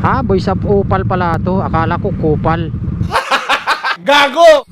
Ha, boys of opal pala to. Akala ko kupal. Gago!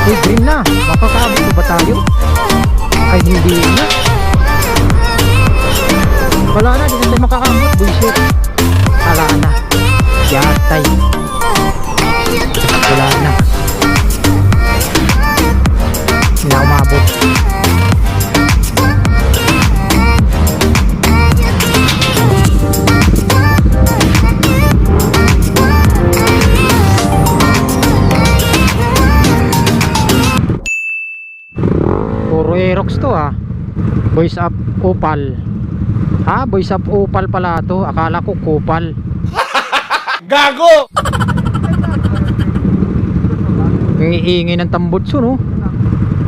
Hey, green na. Makakaabot ba tayo? Ay, hindi na. Wala na, di na tayo makakaabot. Bullshit. Wala na. Yatay. Wala na. Hindi na umabot. Puro Aerox to ah. Boys of opal. Ha, boys of opal pala to. Akala ko kupal. Gago! Ang iingay ng tambutso no.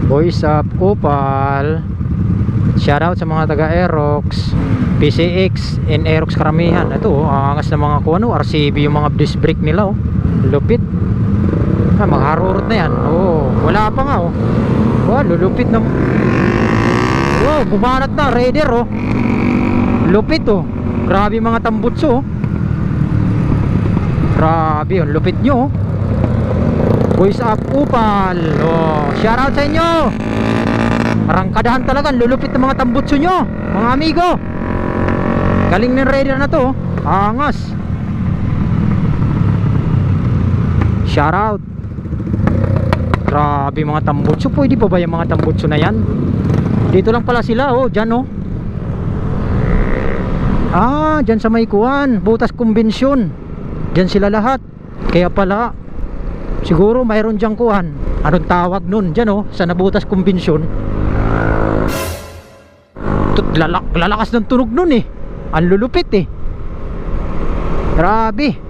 Boys of opal. Shoutout sa mga taga Aerox, PCX and Aerox karamihan. Ito oh, angas na mga kuano, RCB yung mga disc brake nila oh. Lupit. Ah, magharurot na yan. Oh, wala pa nga oh. Wow, lulupit na. Wow, bumanat na, Raider oh. Lupit oh. Grabe mga tambutso oh. Grabe oh, lupit nyo oh. Boys of opal. Oh, shoutout sa inyo. Arangkadahan talaga, lulupit ng mga tambutso nyo, mga amigo. Galing ng Raider na to oh. Angas. Shoutout. Grabe mga tambutso. Pwede pa ba yung mga tambutso na yan? Dito lang pala sila oh. Dyan oh. Ah, dyan sa may kuwan, butas kumbensyon. Dyan sila lahat. Kaya pala siguro mayroon dyan kuwan. Anong tawag nun? Dyan oh, sa nabutas kumbensyon. Lalakas ng tunog nun eh. Ang lulupit eh. Grabe.